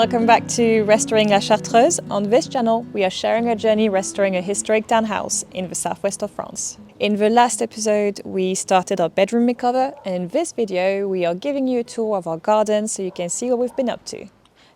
welcome back to Restoring la Chartreuse. On this channel, we are sharing a journey restoring a historic townhouse in the southwest of France. In the last episode, we started our bedroom makeover, and in this video, we are giving you a tour of our garden so you can see what we've been up to.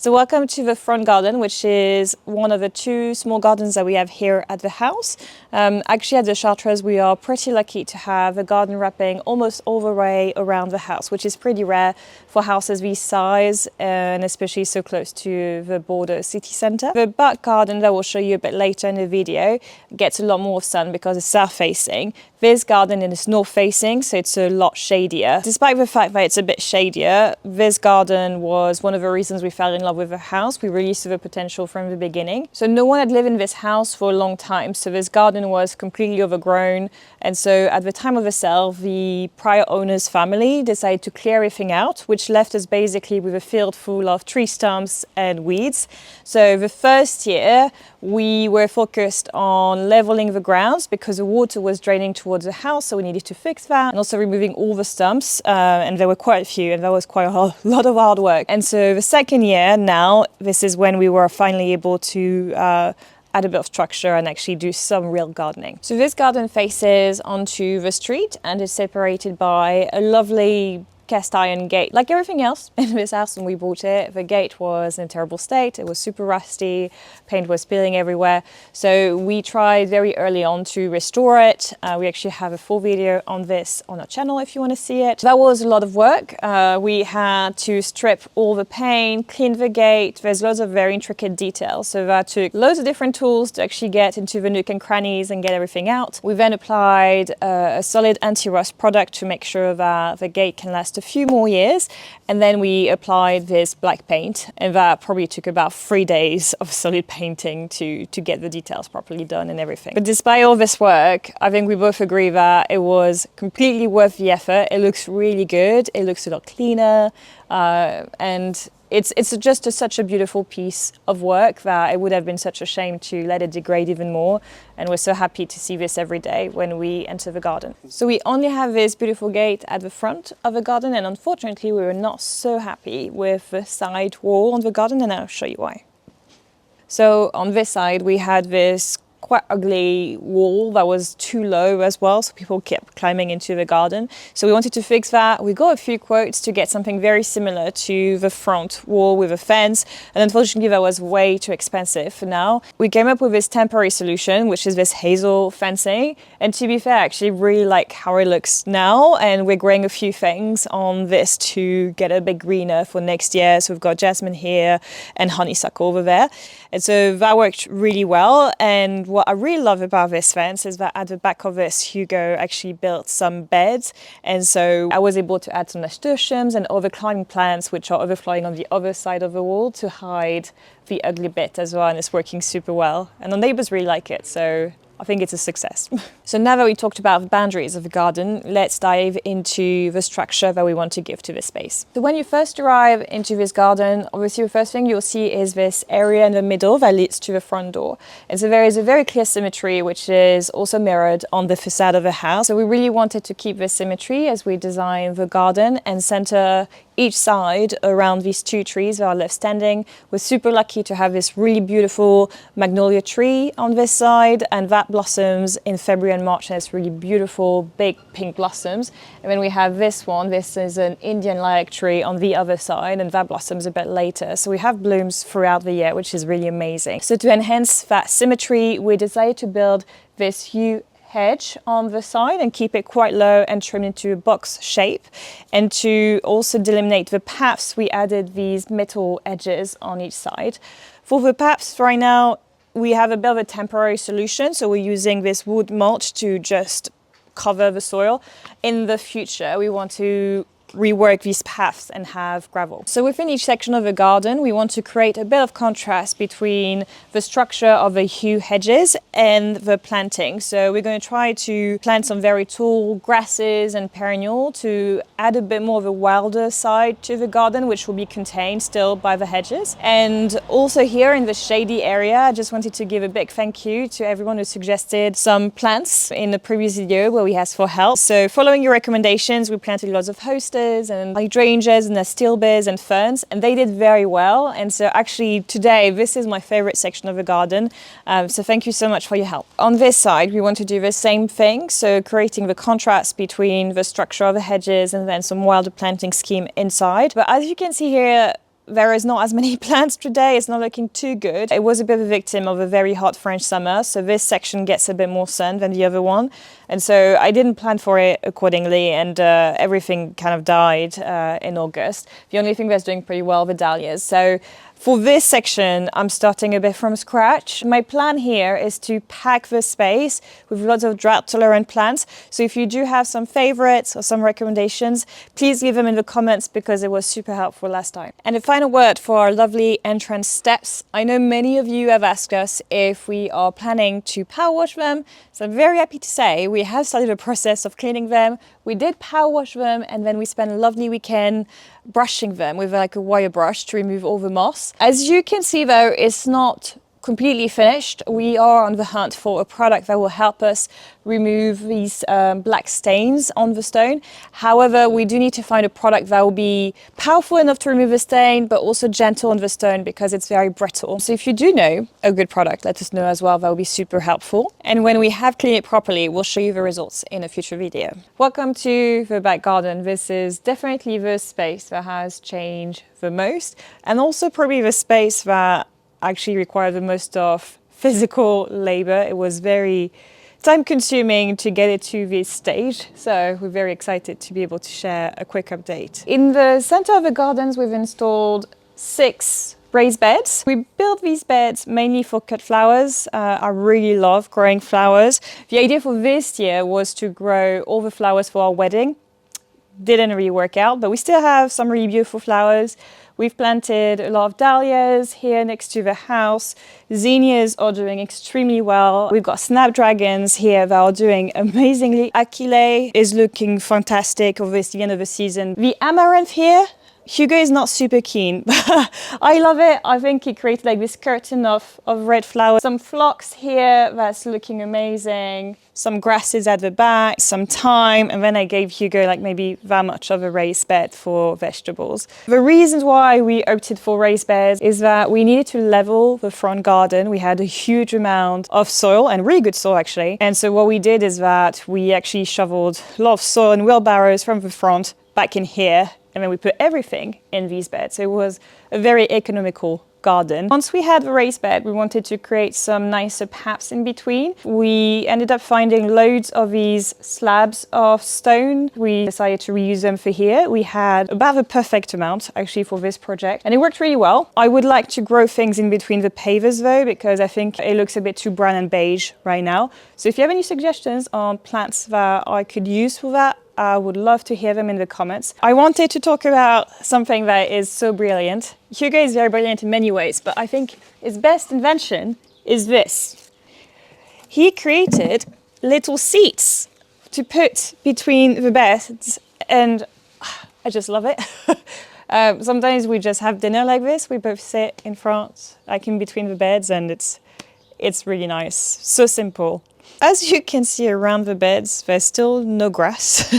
So welcome to the front garden, which is one of the two small gardens that we have here at the house. Actually at the Chartreuse, we are pretty lucky to have a garden wrapping almost all the way around the house, which is pretty rare for houses this size and especially so close to the Bordeaux city centre. The back garden that we'll show you a bit later in the video gets a lot more sun because it's south facing. This garden is north facing, so it's a lot shadier. Despite the fact that it's a bit shadier, this garden was one of the reasons we fell in love with the house. We really saw the potential from the beginning. So no one had lived in this house for a long time, so this garden was completely overgrown. And so at the time of the sale, the prior owner's family decided to clear everything out, which left us basically with a field full of tree stumps and weeds. So the first year, we were focused on leveling the grounds because the water was draining towards the house, so we needed to fix that, and also removing all the stumps, and there were quite a few, and that was quite a lot of hard work. And so the second year, now, this is when we were finally able to add a bit of structure and actually do some real gardening. So this garden faces onto the street and is separated by a lovely cast iron gate. Like everything else in this house when we bought it, the gate was in a terrible state. It was super rusty, paint was spilling everywhere. So we tried very early on to restore it. We actually have a full video on this on our channel if you want to see it. That was a lot of work. We had to strip all the paint, clean the gate. There's loads of very intricate details. So that took loads of different tools to actually get into the nook and crannies and get everything out. We then applied a solid anti-rust product to make sure that the gate can last a few more years, and then we applied this black paint, and that probably took about 3 days of solid painting to get the details properly done and everything. But despite all this work, I think we both agree that it was completely worth the effort. It looks really good, it looks a lot cleaner, and it's just such a beautiful piece of work that it would have been such a shame to let it degrade even more. And we're so happy to see this every day when we enter the garden. So we only have this beautiful gate at the front of the garden, and unfortunately we were not so happy with the side wall on the garden, and I'll show you why. So on this side we had this quite ugly wall that was too low as well, so people kept climbing into the garden. So we wanted to fix that. We got a few quotes to get something very similar to the front wall with a fence, and unfortunately that was way too expensive for now. We came up with this temporary solution, which is this Hazel fencing, and to be fair, I actually really like how it looks now, and we're growing a few things on this to get a bit greener for next year. So we've got jasmine here and honeysuckle over there, and so that worked really well. And what I really love about this fence is that at the back of this, Hugo actually built some beds. And so I was able to add some nasturtiums and other climbing plants, which are overflowing on the other side of the wall to hide the ugly bit as well. And it's working super well. And the neighbors really like it. So I think it's a success. So now that we talked about the boundaries of the garden, let's dive into the structure that we want to give to this space. So when you first arrive into this garden, obviously the first thing you'll see is this area in the middle that leads to the front door. And so there is a very clear symmetry, which is also mirrored on the facade of the house. So we really wanted to keep this symmetry as we designed the garden and center each side around these two trees that are left standing. We're super lucky to have this really beautiful magnolia tree on this side, and that blossoms in February and March, and it's really beautiful big pink blossoms. And then we have this one, this is an Indian lilac tree on the other side, and that blossoms a bit later. So we have blooms throughout the year, which is really amazing. So to enhance that symmetry, we decided to build this yew hedge on the side and keep it quite low and trim into a box shape. And to also delineate the paths, we added these metal edges on each side. For the paths right now, we have a bit of a temporary solution, so we're using this wood mulch to just cover the soil. In the future, we want to rework these paths and have gravel. So within each section of the garden, we want to create a bit of contrast between the structure of the yew hedges and the planting. So we're going to try to plant some very tall grasses and perennial to add a bit more of a wilder side to the garden, which will be contained still by the hedges. And also here in the shady area, I just wanted to give a big thank you to everyone who suggested some plants in the previous video where we asked for help. So following your recommendations, we planted lots of hostas asters and hydrangeas and astilbes and ferns, and they did very well. And so actually today, this is my favorite section of the garden. So thank you so much for your help. On this side, we want to do the same thing. So creating the contrast between the structure of the hedges and then some wilder planting scheme inside. But as you can see here, there is not as many plants today. It's not looking too good. It was a bit of a victim of a very hot French summer, so this section gets a bit more sun than the other one. And so I didn't plan for it accordingly, and everything kind of died in August. The only thing that's doing pretty well, the dahlias. So for this section, I'm starting a bit from scratch. My plan here is to pack the space with lots of drought-tolerant plants. So if you do have some favorites or some recommendations, please leave them in the comments because it was super helpful last time. And a final word for our lovely entrance steps. I know many of you have asked us if we are planning to power wash them. So I'm very happy to say we have started the process of cleaning them. We did power wash them, and then we spent a lovely weekend brushing them with like a wire brush to remove all the moss. As you can see though, it's not completely finished. We are on the hunt for a product that will help us remove these black stains on the stone. However, we do need to find a product that will be powerful enough to remove the stain, but also gentle on the stone because it's very brittle. So if you do know a good product, let us know as well. That will be super helpful. And when we have cleaned it properly, we'll show you the results in a future video. Welcome to the back garden. This is definitely the space that has changed the most, and also probably the space that actually required the most of physical labor. It was very time consuming to get it to this stage. So we're very excited to be able to share a quick update. In the center of the gardens, we've installed 6 raised beds. We built these beds mainly for cut flowers. I really love growing flowers. The idea for this year was to grow all the flowers for our wedding. Didn't really work out, but we still have some really beautiful flowers. We've planted a lot of dahlias here next to the house. Zinnias are doing extremely well. We've got snapdragons here that are doing amazingly. Achille is looking fantastic, obviously, end of the season. The amaranth here, Hugo is not super keen, but I love it. I think he created like this curtain of red flowers. Some phlox here, that's looking amazing. Some grasses at the back, some thyme, and then I gave Hugo like maybe that much of a raised bed for vegetables. The reasons why we opted for raised beds is that we needed to level the front garden. We had a huge amount of soil, and really good soil actually. And so what we did is that we actually shoveled a lot of soil and wheelbarrows from the front back in here, and then we put everything in these beds. So it was a very economical garden. Once we had the raised bed, we wanted to create some nicer paths in between. We ended up finding loads of these slabs of stone. We decided to reuse them for here. We had about the perfect amount actually for this project, and it worked really well. I would like to grow things in between the pavers though, because I think it looks a bit too brown and beige right now. So if you have any suggestions on plants that I could use for that, I would love to hear them in the comments. I wanted to talk about something that is so brilliant. Hugo is very brilliant in many ways, but I think his best invention is this. He created little seats to put between the beds, and I just love it. Sometimes we just have dinner like this. We both sit in front, like in between the beds, and it's really nice. So simple. As you can see around the beds, there's still no grass,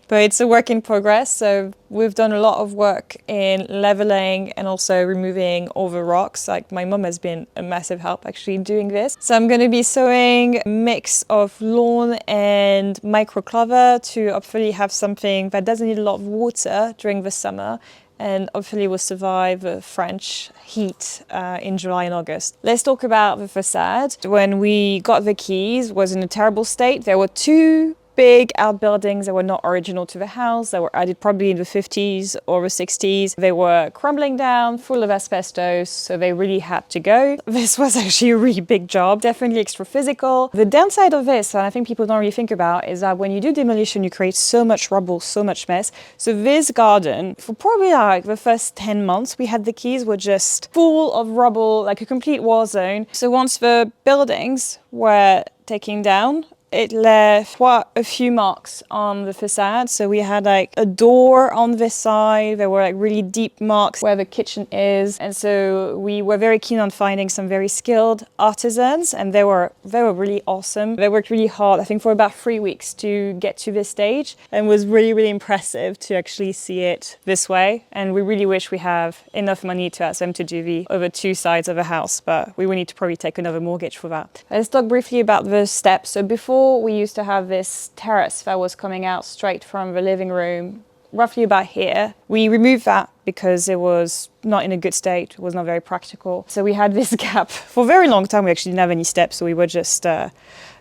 but it's a work in progress. So we've done a lot of work in leveling and also removing all the rocks. Like my mum has been a massive help actually in doing this. So I'm going to be sowing a mix of lawn and microclover to hopefully have something that doesn't need a lot of water during the summer, and hopefully will survive the French heat in July and August. Let's talk about the facade. When we got the keys, it was in a terrible state. There were 2 big outbuildings that were not original to the house, that were added probably in the 50s or the 60s. They were crumbling down, full of asbestos, so they really had to go. This was actually a really big job, definitely extra physical. The downside of this, and I think people don't really think about, is that when you do demolition, you create so much rubble, so much mess. So this garden, for probably like the first 10 months we had the keys, were just full of rubble, like a complete war zone. So once the buildings were taken down, it left quite a few marks on the facade. So we had like a door on this side. There were like really deep marks where the kitchen is. And so we were very keen on finding some very skilled artisans, and they were really awesome. They worked really hard, I think for about 3 weeks to get to this stage, and was really, really impressive to actually see it this way. And we really wish we have enough money to ask them to do the over 2 sides of a house, but we will need to probably take another mortgage for that. Let's talk briefly about the steps. So before, we used to have this terrace that was coming out straight from the living room, roughly about here. We removed that because it was not in a good state, it was not very practical. So we had this gap. For a very long time, we actually didn't have any steps, so we were just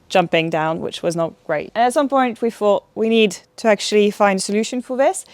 jumping down, which was not great. And at some point, we thought we need to actually find a solution for this.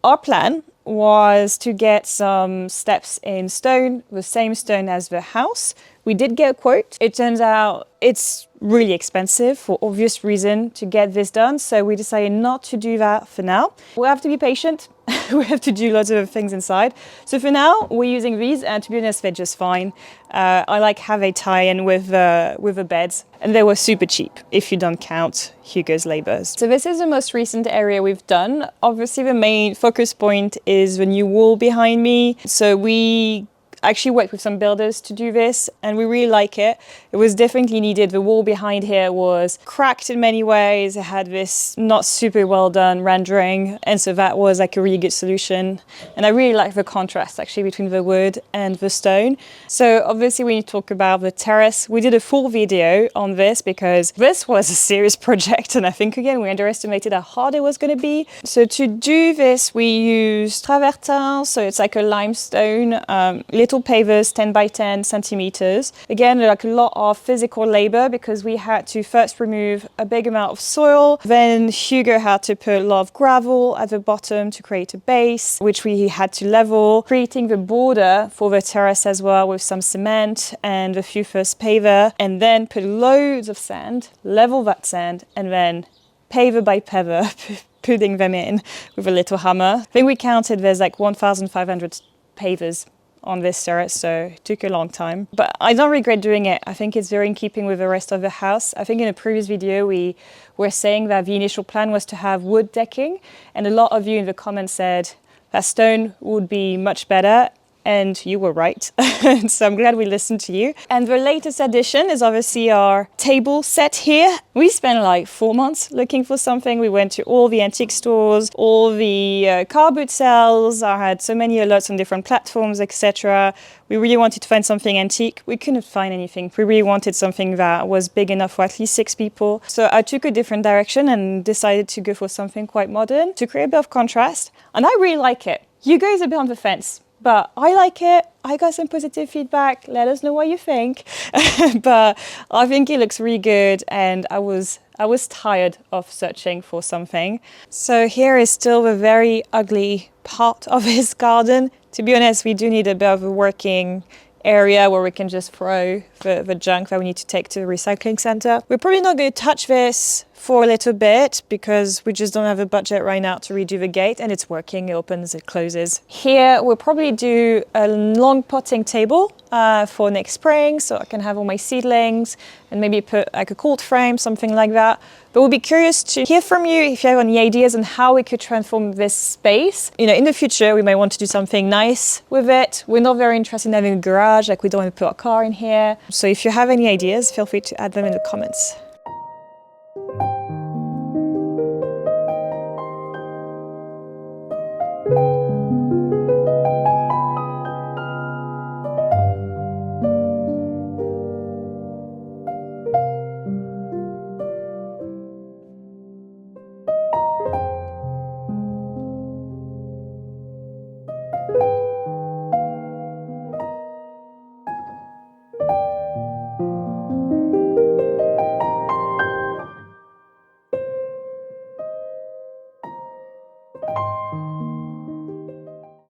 Our plan was to get some steps in stone, the same stone as the house. We did get a quote. It turns out it's really expensive for obvious reason to get this done. So we decided not to do that for now. We'll have to be patient. We have to do lots of things inside. So for now, we're using these, and to be honest, they're just fine. I like how they tie in with the beds, and they were super cheap if you don't count Hugo's labors. So this is the most recent area we've done. Obviously, the main focus point is the new wall behind me. So we actually worked with some builders to do this, and we really like it. It was definitely needed. The wall behind here was cracked in many ways. It had this not super well done rendering, and so that was like a really good solution. And I really like the contrast actually between the wood and the stone. So obviously we need to talk about the terrace. We did a full video on this because this was a serious project, and I think again we underestimated how hard it was going to be. So to do this we used travertin, so it's like a limestone, little pavers, 10 by 10 centimeters. Again, like a lot of physical labor because we had to first remove a big amount of soil. Then Hugo had to put a lot of gravel at the bottom to create a base, which we had to level, creating the border for the terrace as well with some cement and a few first paver, and then put loads of sand, level that sand, and then paver by paver, putting them in with a little hammer. I think we counted there's like 1,500 pavers on this terrace, so it took a long time. But I don't regret doing it. I think it's very in keeping with the rest of the house. I think in a previous video we were saying that the initial plan was to have wood decking, and a lot of you in the comments said that stone would be much better. And you were right. So I'm glad we listened to you. And the latest addition is obviously our table set here. We spent like 4 months looking for something. We went to all the antique stores, all the car boot sales. I had so many alerts on different platforms, etc. We really wanted to find something antique. We couldn't find anything. We really wanted something that was big enough for at least 6 people. So I took a different direction and decided to go for something quite modern to create a bit of contrast. And I really like it. You guys are a bit on the fence. But I like it. I got some positive feedback. Let us know what you think. But I think it looks really good, and I was tired of searching for something. So here is still the very ugly part of his garden. To be honest, we do need a bit of a working area where we can just throw the junk that we need to take to the recycling center. We're probably not going to touch this for a little bit because we just don't have a budget right now to redo the gate, and it's working. It opens, it closes. Here we'll probably do a long potting table for next spring, so I can have all my seedlings and maybe put like a cold frame, something like that. But we'll be curious to hear from you if you have any ideas on how we could transform this space. You know, in the future, we might want to do something nice with it. We're not very interested in having a garage, like we don't want to put a car in here. So if you have any ideas, feel free to add them in the comments.